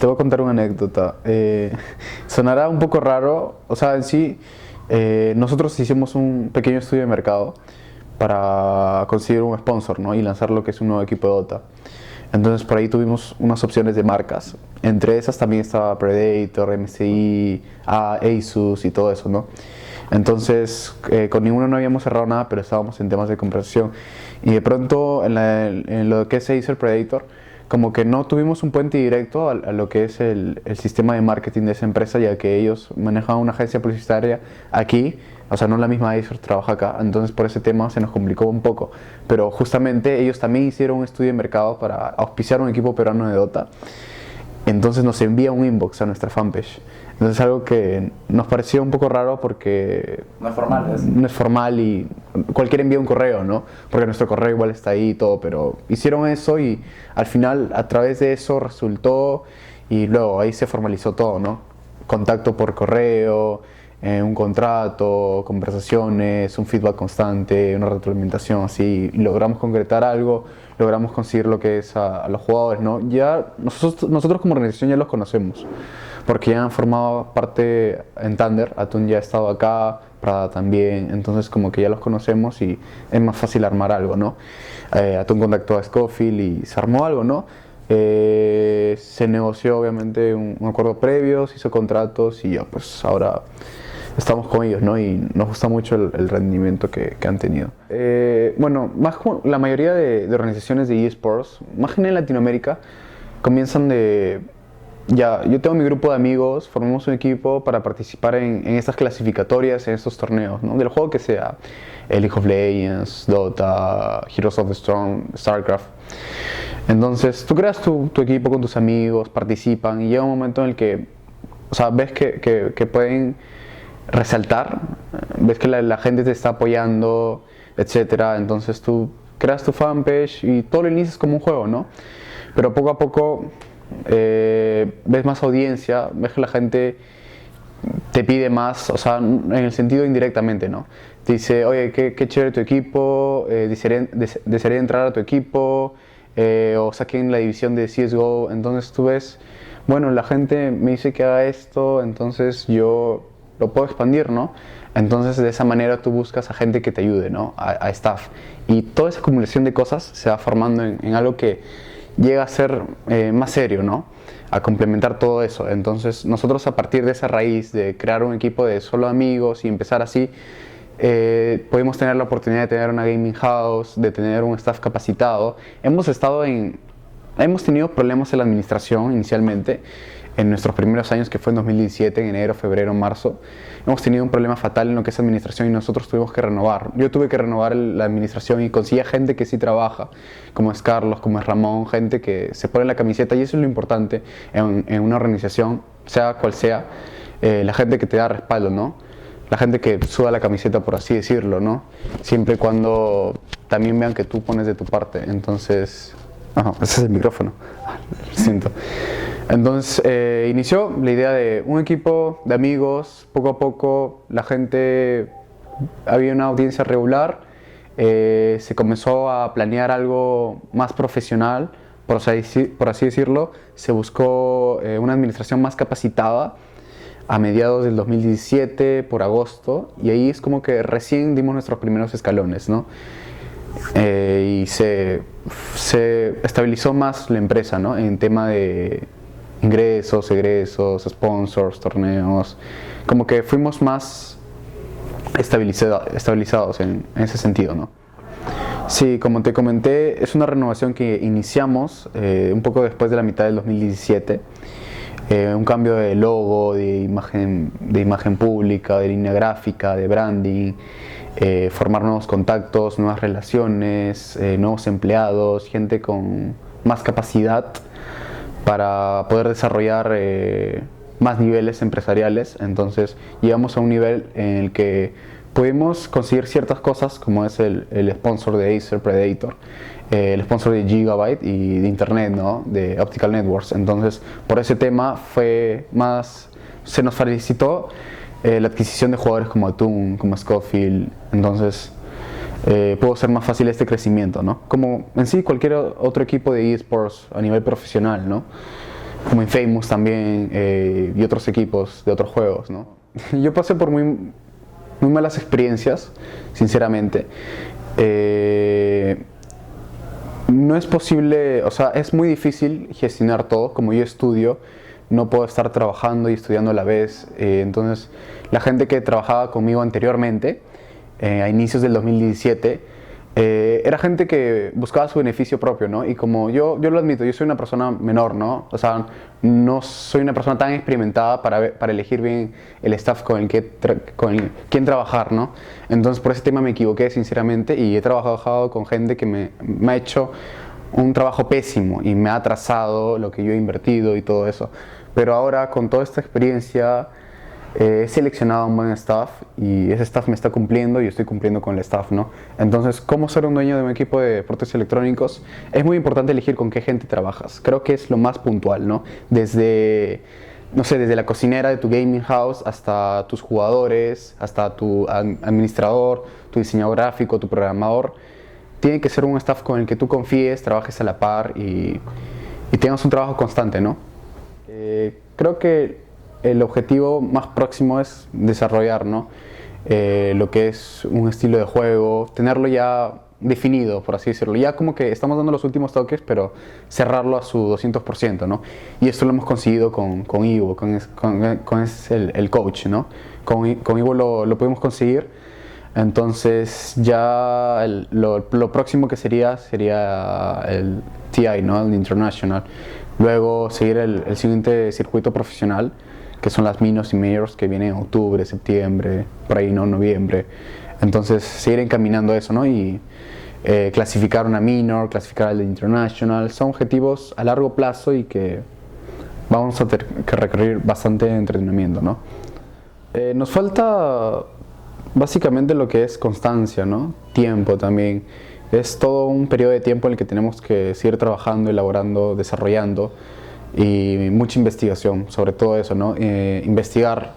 te voy a contar una anécdota. Sonará un poco raro, o sea, en sí, nosotros hicimos un pequeño estudio de mercado para conseguir un sponsor, ¿no? Y lanzar lo que es un nuevo equipo de Dota. Entonces por ahí tuvimos unas opciones de marcas. Entre esas también estaba Predator, MSI, Asus y todo eso, ¿no? Entonces con ninguno no habíamos cerrado nada, pero estábamos en temas de conversación. Y de pronto en lo que es Acer Predator, como que no tuvimos un puente directo a lo que es el sistema de marketing de esa empresa, ya que ellos manejaban una agencia publicitaria aquí, o sea, no la misma Acer trabaja acá, entonces por ese tema se nos complicó un poco. Pero justamente ellos también hicieron un estudio de mercado para auspiciar un equipo peruano de Dota, entonces nos envía un inbox a nuestra fanpage. Entonces algo que nos pareció un poco raro porque No es formal, es. no es formal y cualquiera envía un correo, ¿no? Porque nuestro correo igual está ahí y todo, pero hicieron eso y al final a través de eso resultó y luego ahí se formalizó todo, ¿no? Contacto por correo, un contrato, conversaciones, un feedback constante, una retroalimentación así, y logramos concretar algo, logramos conseguir lo que es a los jugadores, ¿no? Ya nosotros como organización ya los conocemos porque ya han formado parte en Thunder, Atún ya ha estado acá, Prada también, entonces como que ya los conocemos y es más fácil armar algo, ¿no? Atún contactó a Scofield y se armó algo, ¿no? Se negoció obviamente un acuerdo previo, se hizo contratos y ya pues ahora estamos con ellos, ¿no? Y nos gusta mucho el rendimiento que han tenido. Bueno, más como la mayoría de organizaciones de eSports, más que en Latinoamérica, comienzan de... Ya, yo tengo mi grupo de amigos, formamos un equipo para participar en estas clasificatorias, en estos torneos, ¿no? Del juego que sea, League of Legends, Dota, Heroes of the Storm, StarCraft. Entonces, tú creas tu equipo con tus amigos, participan y llega un momento en el que, o sea, ves que pueden resaltar, ves que la gente te está apoyando, etcétera. Entonces tú creas tu fanpage y todo lo inicias como un juego, ¿no? Pero poco a poco ves más audiencia, ves que la gente te pide más, o sea, en el sentido indirectamente, ¿no? Te dice, oye, qué chévere tu equipo, desearía entrar a tu equipo, o saquen la división de CSGO. Entonces tú ves, bueno, la gente me dice que haga esto, entonces yo lo puedo expandir, ¿no? Entonces de esa manera tú buscas a gente que te ayude, ¿no? A staff. Y toda esa acumulación de cosas se va formando en algo que llega a ser más serio, ¿no? A complementar todo eso. Entonces nosotros a partir de esa raíz de crear un equipo de solo amigos y empezar así, pudimos tener la oportunidad de tener una gaming house, de tener un staff capacitado. Hemos tenido problemas en la administración inicialmente, en nuestros primeros años, que fue en 2017, en enero, febrero, marzo. Hemos tenido un problema fatal en lo que es administración y nosotros tuvimos que renovar. Yo tuve que renovar la administración y conseguí gente que sí trabaja, como es Carlos, como es Ramón, gente que se pone la camiseta, y eso es lo importante en una organización, sea cual sea, la gente que te da respaldo, ¿no? La gente que suda la camiseta, por así decirlo, ¿no? Siempre y cuando también vean que tú pones de tu parte. Entonces... Ajá, ese es el micrófono. Lo siento. Entonces inició la idea de un equipo de amigos. Poco a poco la gente, había una audiencia regular, se comenzó a planear algo más profesional, por así decirlo. Se buscó una administración más capacitada a mediados del 2017, por agosto, y ahí es como que recién dimos nuestros primeros escalones, ¿no? Y se estabilizó más la empresa, ¿no? En tema de ingresos, egresos, sponsors, torneos, como que fuimos más estabilizados en ese sentido, ¿no? Sí, como te comenté, es una renovación que iniciamos un poco después de la mitad del 2017. Un cambio de logo, de imagen pública, de línea gráfica, de branding, formar nuevos contactos, nuevas relaciones, nuevos empleados, gente con más capacidad para poder desarrollar más niveles empresariales. Entonces llegamos a un nivel en el que pudimos conseguir ciertas cosas, como es el sponsor de Acer Predator, el sponsor de Gigabyte y de Internet, ¿no? De Optical Networks. Entonces por ese tema se nos felicitó la adquisición de jugadores como Atún, como Scofield. Entonces pudo ser más fácil este crecimiento, ¿no? Como en sí cualquier otro equipo de eSports a nivel profesional, ¿no? como Infamous también, y otros equipos de otros juegos, ¿no? Yo pasé por muy malas experiencias, sinceramente. No es posible, o sea, es muy difícil gestionar todo. Como yo estudio, no puedo estar trabajando y estudiando a la vez. Entonces, la gente que trabajaba conmigo anteriormente, a inicios del 2017, era gente que buscaba su beneficio propio, ¿no? Y como yo lo admito, yo soy una persona menor, ¿no? O sea, no soy una persona tan experimentada para elegir bien el staff con quien trabajar, ¿no? Entonces, por ese tema me equivoqué, sinceramente, y he trabajado con gente que me ha hecho un trabajo pésimo y me ha atrasado lo que yo he invertido y todo eso. Pero ahora, con toda esta experiencia, he seleccionado un buen staff y ese staff me está cumpliendo y yo estoy cumpliendo con el staff, ¿no? Entonces, ¿cómo ser un dueño de un equipo de deportes electrónicos? Es muy importante elegir con qué gente trabajas. Creo que es lo más puntual, ¿no? Desde, no sé, desde la cocinera de tu gaming house hasta tus jugadores, hasta tu administrador, tu diseñador gráfico, tu programador. Tiene que ser un staff con el que tú confíes, trabajes a la par y tengas un trabajo constante, ¿no? Creo que el objetivo más próximo es desarrollar, ¿no? Lo que es un estilo de juego, tenerlo ya definido, por así decirlo. Ya como que estamos dando los últimos toques, pero cerrarlo a su 200%, ¿no? Y esto lo hemos conseguido con Ivo, el coach, ¿no? Con Ivo lo pudimos conseguir. Entonces ya lo próximo que sería el TI, ¿no? El International. Luego seguir el siguiente circuito profesional, que son las Minos y Majors, que vienen en octubre, septiembre, por ahí, ¿no? Noviembre. Entonces seguir encaminando eso, ¿no? Y clasificar una Minor, clasificar al International. Son objetivos a largo plazo y que vamos a tener que requerir bastante entrenamiento, ¿no? Nos falta básicamente lo que es constancia, ¿no? Tiempo también. Es todo un periodo de tiempo en el que tenemos que seguir trabajando, elaborando, desarrollando y mucha investigación sobre todo eso, ¿no? Investigar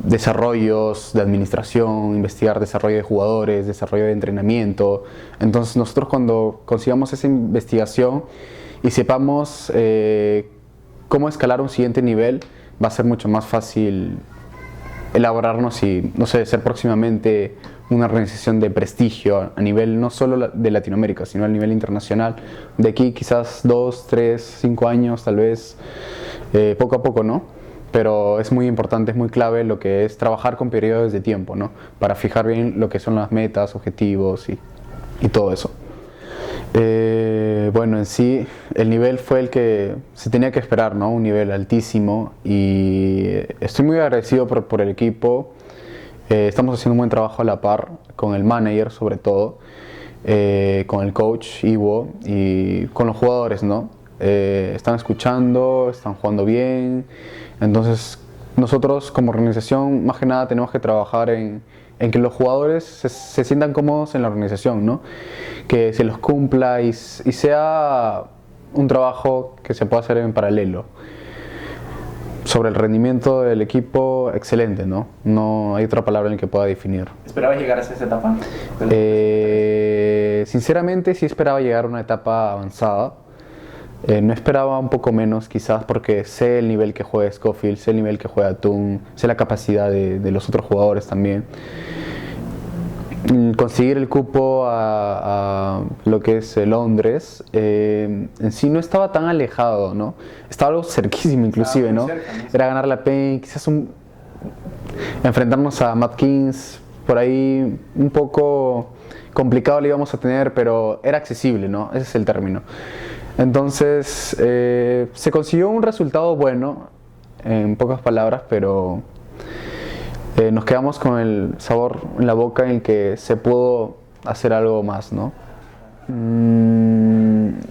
desarrollos de administración, investigar desarrollo de jugadores, desarrollo de entrenamiento. Entonces nosotros cuando consigamos esa investigación y sepamos cómo escalar un siguiente nivel, va a ser mucho más fácil elaborarnos y, no sé, ser próximamente una organización de prestigio a nivel no solo de Latinoamérica, sino a nivel internacional. De aquí quizás 2, 3, 5 años, tal vez, poco a poco, ¿no? Pero es muy importante, es muy clave lo que es trabajar con periodos de tiempo, ¿no? Para fijar bien lo que son las metas, objetivos y todo eso. Bueno, en sí, el nivel fue el que se tenía que esperar, ¿no? Un nivel altísimo y estoy muy agradecido por el equipo. Estamos haciendo un buen trabajo a la par con el manager, sobre todo, con el coach Ivo y con los jugadores, ¿no? Están escuchando, están jugando bien. Entonces, nosotros como organización, más que nada, tenemos que trabajar en que los jugadores se sientan cómodos en la organización, ¿no? Que se los cumpla y sea un trabajo que se pueda hacer en paralelo. Sobre el rendimiento del equipo, excelente, ¿no? No hay otra palabra en la que pueda definir. ¿Esperabas llegar a esa etapa? Sinceramente sí esperaba llegar a una etapa avanzada. No esperaba un poco menos quizás porque sé el nivel que juega Scofield, sé el nivel que juega Toon, sé la capacidad de los otros jugadores también. Conseguir el cupo a lo que es Londres en sí no estaba tan alejado, ¿no? Estaba algo cerquísimo inclusive, ¿no? Cerca, ¿no? Era ganar la PEN, quizás enfrentarnos a Matt Kings, por ahí un poco complicado lo íbamos a tener, pero era accesible, ¿no? Ese es el término. Entonces se consiguió un resultado bueno, en pocas palabras, pero nos quedamos con el sabor en la boca en que se pudo hacer algo más, ¿no?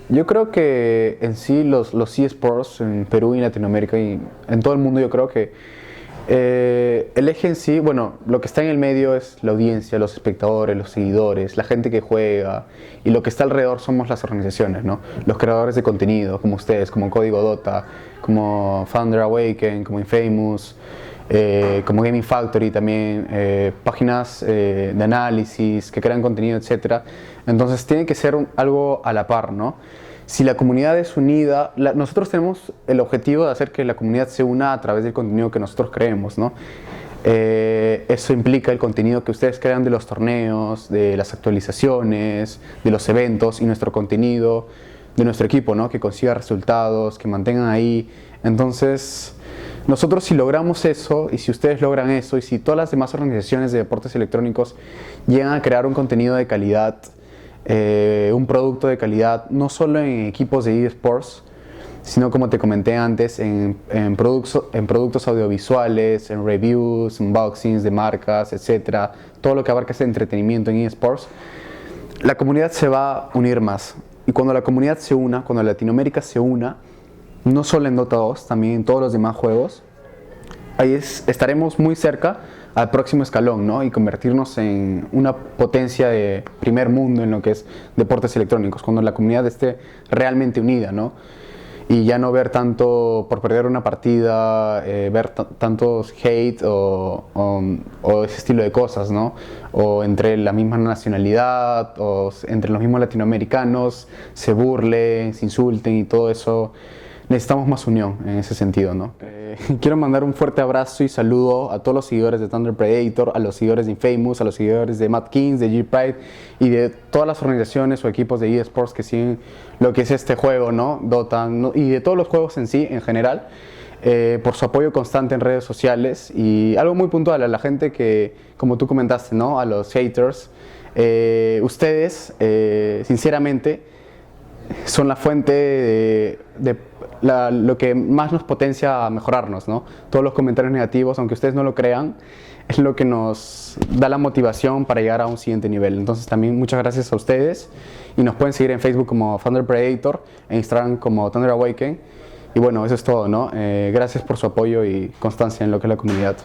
Yo creo que en sí los eSports en Perú y en Latinoamérica y en todo el mundo, yo creo que el eje en sí, bueno, lo que está en el medio es la audiencia, los espectadores, los seguidores, la gente que juega, y lo que está alrededor somos las organizaciones, ¿no? Los creadores de contenido, como ustedes, como Código Dota, como Founder Awaken, como Infamous, como Gaming Factory también, páginas de análisis que crean contenido, etc. Entonces tiene que ser algo a la par, ¿no? Si la comunidad es unida, nosotros tenemos el objetivo de hacer que la comunidad se una a través del contenido que nosotros creemos, ¿no? Eso implica el contenido que ustedes crean de los torneos, de las actualizaciones, de los eventos y nuestro contenido de nuestro equipo, ¿no? Que consiga resultados, que mantengan ahí. Entonces, nosotros si logramos eso, y si ustedes logran eso, y si todas las demás organizaciones de deportes electrónicos llegan a crear un contenido de calidad, un producto de calidad, no solo en equipos de eSports, sino como te comenté antes, en productos audiovisuales, en reviews, unboxings de marcas, etcétera, todo lo que abarca ese entretenimiento en eSports, la comunidad se va a unir más. Y cuando la comunidad se una, cuando Latinoamérica se una, no solo en Dota 2, también en todos los demás juegos, ahí estaremos muy cerca al próximo escalón, ¿no? Y convertirnos en una potencia de primer mundo en lo que es deportes electrónicos, cuando la comunidad esté realmente unida, ¿no? Y ya no ver tanto por perder una partida, ver tantos hate o ese estilo de cosas, ¿no? O entre la misma nacionalidad o entre los mismos latinoamericanos se burlen, se insulten y todo eso. Necesitamos más unión en ese sentido, ¿no? Quiero mandar un fuerte abrazo y saludo a todos los seguidores de Thunder Predator, a los seguidores de Infamous, a los seguidores de Mad Kings, de G-Pride y de todas las organizaciones o equipos de eSports que siguen lo que es este juego, ¿no? Dota, ¿no? Y de todos los juegos en sí, en general, por su apoyo constante en redes sociales y algo muy puntual a la gente que, como tú comentaste, ¿no? A los haters, ustedes, sinceramente, son la fuente de lo que más nos potencia a mejorarnos, ¿no? Todos los comentarios negativos, aunque ustedes no lo crean, es lo que nos da la motivación para llegar a un siguiente nivel. Entonces también muchas gracias a ustedes y nos pueden seguir en Facebook como Thunder Predator, en Instagram como Thunder Awaken y bueno, eso es todo, ¿no? Gracias por su apoyo y constancia en lo que es la comunidad.